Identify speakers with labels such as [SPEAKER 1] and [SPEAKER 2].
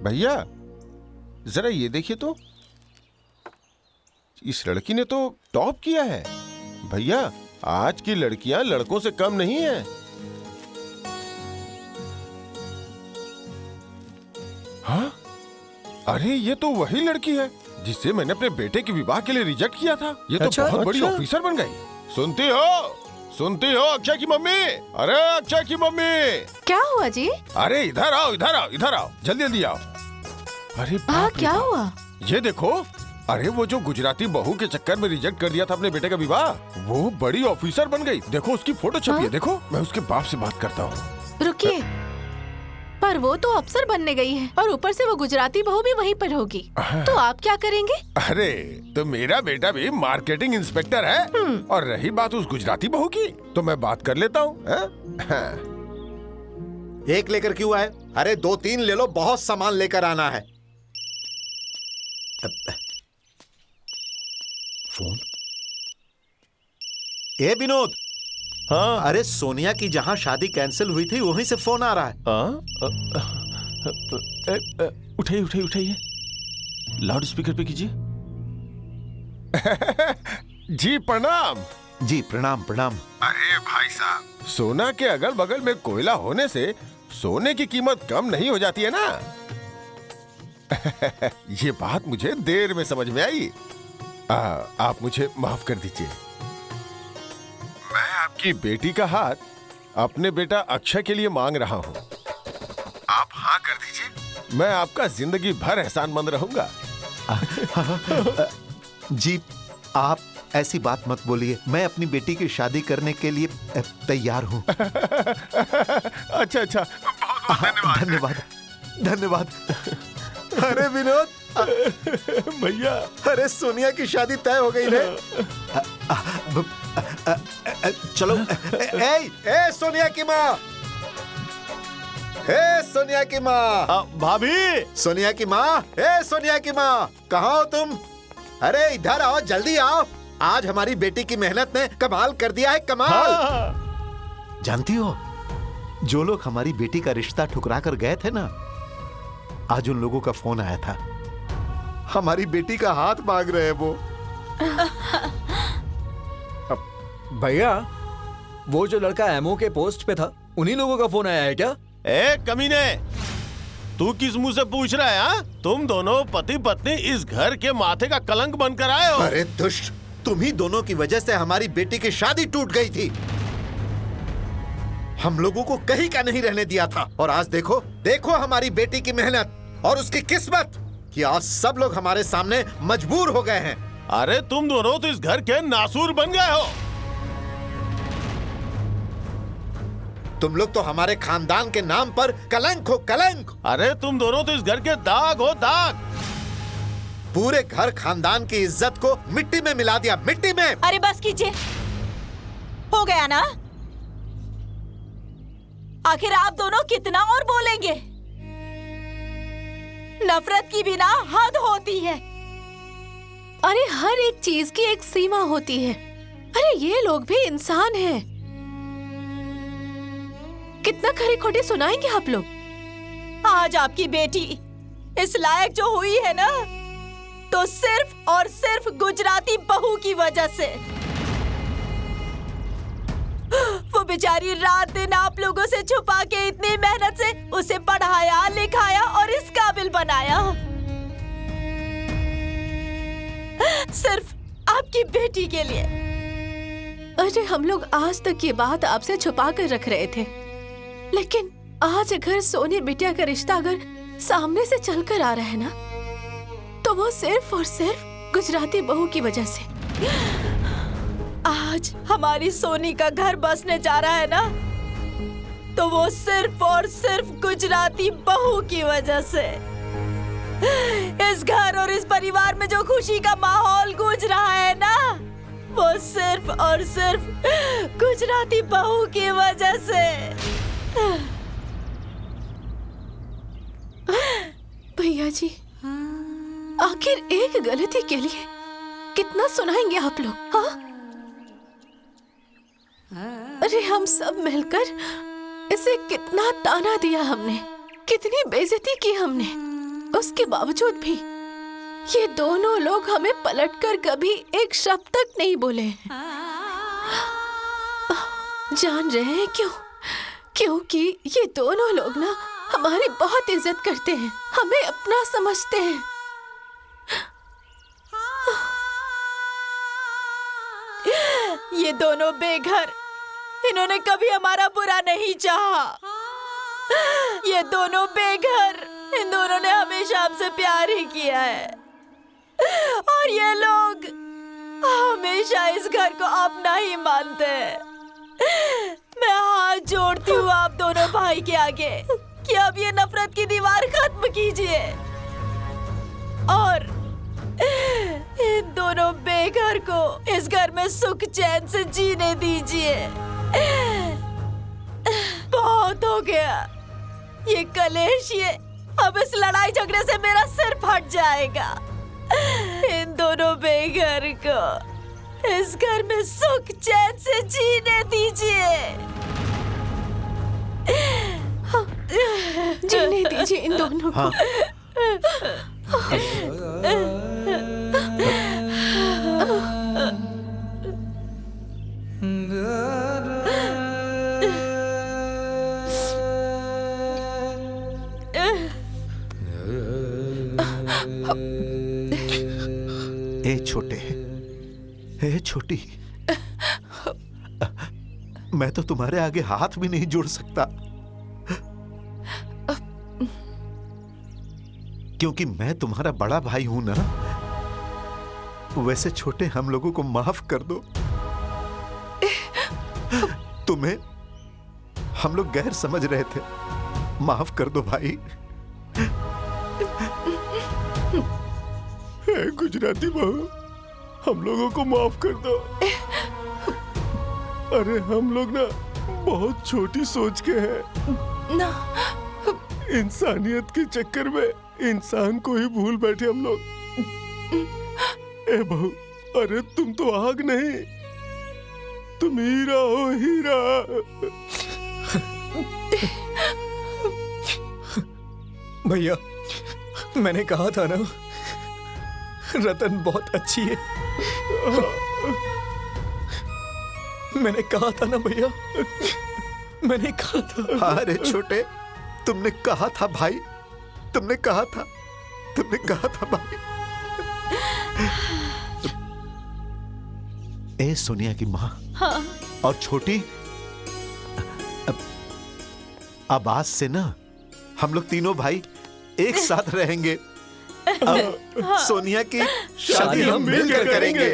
[SPEAKER 1] भैया जरा ये देखिए तो, इस लड़की ने तो टॉप किया है। भैया आज की लड़कियां लड़कों से कम नहीं है। हाँ, अरे ये तो वही लड़की है जिससे मैंने अपने बेटे के विवाह के लिए रिजेक्ट किया था। ये तो बहुत बड़ी ऑफिसर बन गई। सुनती हो अक्षय की मम्मी? अरे अक्षय की मम्मी,
[SPEAKER 2] क्या हुआ जी?
[SPEAKER 1] अरे इधर आओ, जल्दी जल्दी आओ। अरे
[SPEAKER 2] क्या हुआ?
[SPEAKER 1] ये देखो, अरे वो जो गुजराती बहू के चक्कर में रिजेक्ट कर दिया था अपने बेटे का विवाह, वो बड़ी ऑफिसर बन गई। देखो उसकी फोटो छपी है। देखो, मैं उसके बाप से बात करता हूँ।
[SPEAKER 2] रुकिए, पर वो तो अफसर बनने गई है और ऊपर से वो गुजराती बहू भी वहीं पर होगी, तो आप क्या करेंगे?
[SPEAKER 1] अरे तो मेरा बेटा भी मार्केटिंग इंस्पेक्टर है, और रही बात उस गुजराती बहू की, तो मैं बात कर लेता हूँ।
[SPEAKER 3] एक लेकर क्यों आए? अरे 2-3 ले लो, बहुत सामान लेकर आना है। फोन। ए विनोद।
[SPEAKER 1] हाँ।
[SPEAKER 3] अरे सोनिया की जहां शादी कैंसिल हुई थी वहीं से फोन आ रहा है।
[SPEAKER 1] उठाइए, लाउड स्पीकर पे कीजिए। जी प्रणाम।
[SPEAKER 3] जी प्रणाम।
[SPEAKER 1] अरे भाई साहब, सोना के अगल बगल में कोयला होने से सोने की कीमत कम नहीं हो जाती है ना। ये बात मुझे देर में समझ में आई। आप मुझे माफ कर दीजिए। मैं आपकी बेटी का हाथ अपने बेटा अक्षय के लिए मांग रहा हूँ। आप हाँ कर दीजिए, मैं आपका जिंदगी भर एहसानमंद रहूंगा।
[SPEAKER 3] जी आप ऐसी बात मत बोलिए, मैं अपनी बेटी की शादी करने के लिए तैयार हूँ।
[SPEAKER 1] अच्छा, बहुत
[SPEAKER 3] धन्यवाद। अरे विनोद
[SPEAKER 1] भैया,
[SPEAKER 3] अरे सोनिया की शादी तय हो गई रे। चलो। ए सोनिया की माँ, सोनिया की माँ।
[SPEAKER 1] भाभी।
[SPEAKER 3] सोनिया की माँ, सोनिया की माँ, कहाँ हो तुम? अरे इधर आओ, जल्दी आओ। आज हमारी बेटी की मेहनत ने कमाल कर दिया है, कमाल।
[SPEAKER 1] हाँ।
[SPEAKER 3] जानती हो, जो लोग हमारी बेटी का रिश्ता ठुकरा कर गए थे ना, आज उन लोगों का फोन आया था। हमारी बेटी का हाथ मांग रहे हैं वो।
[SPEAKER 4] भैया, वो जो लड़का एमओ के पोस्ट पे था, उन्हीं लोगों का फोन आया है क्या?
[SPEAKER 5] ए कमीने, तू किस मुंह से पूछ रहा है? हाँ? तुम दोनों पति पत्नी इस घर के माथे का कलंक बनकर आए हो।
[SPEAKER 3] अरे दुष्ट, तुम ही दोनों की वजह से हमारी बेटी की शादी टूट गई थी। हम लोगों को कहीं का नहीं रहने दिया था, और आज देखो हमारी बेटी की मेहनत और उसकी किस्मत कि आज सब लोग हमारे सामने मजबूर हो गए हैं।
[SPEAKER 5] अरे तुम दोनों तो इस घर के नासूर बन गए हो।
[SPEAKER 3] तुम लोग तो हमारे खानदान के नाम पर कलंक हो, कलंक।
[SPEAKER 5] अरे तुम दोनों तो इस घर के दाग हो, दाग।
[SPEAKER 3] पूरे घर खानदान की इज्जत को मिट्टी में मिला दिया, मिट्टी में।
[SPEAKER 6] अरे बस कीजिए, हो गया ना। आखिर आप दोनों कितना और बोलेंगे? नफरत की बिना हद होती है।
[SPEAKER 2] अरे हर एक चीज की एक सीमा होती है। अरे ये लोग भी इंसान हैं। कितना खरी खोटी सुनाएंगे आप लोग?
[SPEAKER 6] आज आपकी बेटी इस लायक जो हुई है ना, तो सिर्फ और सिर्फ गुजराती बहू की वजह से। वो बेचारी रात दिन आप लोगों से छुपा के इतनी मेहनत से उसे पढ़ाया लिखाया और इस काबिल बनाया, सिर्फ आपकी बेटी के लिए।
[SPEAKER 2] अरे हम लोग आज तक ये बात आपसे छुपा कर रख रहे थे, लेकिन आज अगर सोनी बिटिया का रिश्ता अगर सामने से चलकर आ रहा है ना, तो वो सिर्फ और सिर्फ गुजराती बहू की वजह से।
[SPEAKER 6] आज हमारी सोनी का घर बसने जा रहा है ना, तो वो सिर्फ और सिर्फ गुजराती बहू की वजह से। इस घर और इस परिवार में जो खुशी का माहौल गूंज रहा है ना, वो सिर्फ और सिर्फ गुजराती बहू की वजह से।
[SPEAKER 2] भैया जी, आखिर एक गलती के लिए कितना सुनाएंगे आप लोग? हाँ, अरे हम सब मिलकर इसे कितना ताना दिया हमने, कितनी बेइज्जती की हमने, उसके बावजूद भी ये दोनों लोग हमें पलटकर कभी एक शब्द तक नहीं बोले। जान रहे हैं क्यों? क्योंकि ये दोनों लोग ना हमारी बहुत इज्जत करते हैं, हमें अपना समझते हैं।
[SPEAKER 6] ये दोनों बेघर, इन्होंने कभी हमारा बुरा नहीं चाहा। ये दोनों बेघर, इन दोनों ने हमेशा हमसे प्यार ही किया है और ये लोग हमेशा इस घर को अपना ही मानते हैं। मैं हाथ जोड़ती हूँ आप दोनों भाई के आगे कि अब ये नफरत की दीवार खत्म कीजिए और इन दोनों बेघर को इस घर में सुख चैन से जीने दीजिए। बहुत हो गया ये कलेश, ये अब इस लड़ाई झगड़े से मेरा सिर फट जाएगा। इन दोनों बेघर को इस घर में सुख चैन से जीने दीजिए।
[SPEAKER 2] जीने दीजिए इन दोनों को।
[SPEAKER 3] ए छोटे, ए छोटी, मैं तो तुम्हारे आगे हाथ भी नहीं जोड़ सकता क्योंकि मैं तुम्हारा बड़ा भाई हूं ना। वैसे छोटे, हम लोगों को माफ कर दो। तुम्हें हम लोग गैर समझ रहे थे, माफ कर दो भाई।
[SPEAKER 1] गुजराती बहू, हम लोगों को माफ कर दो। अरे हम लोग ना बहुत छोटी सोच के हैं
[SPEAKER 2] ना।
[SPEAKER 1] इंसानियत के चक्कर में इंसान को ही भूल बैठे हम लोग। ए बहू, अरे तुम तो आग नहीं, तुम हीरा हो, हीरा।
[SPEAKER 4] भैया, मैंने कहा था ना, रतन बहुत अच्छी है। मैंने कहा था ना भैया, मैंने कहा था।
[SPEAKER 3] अरे छोटे, तुमने कहा था भाई, तुमने कहा था, तुमने कहा था भाई। ए सोनिया की माँ।
[SPEAKER 6] हाँ।
[SPEAKER 3] और छोटी, अब आज से ना हम लोग तीनों भाई एक साथ रहेंगे। अब सोनिया की शादी हम मिलकर करेंगे।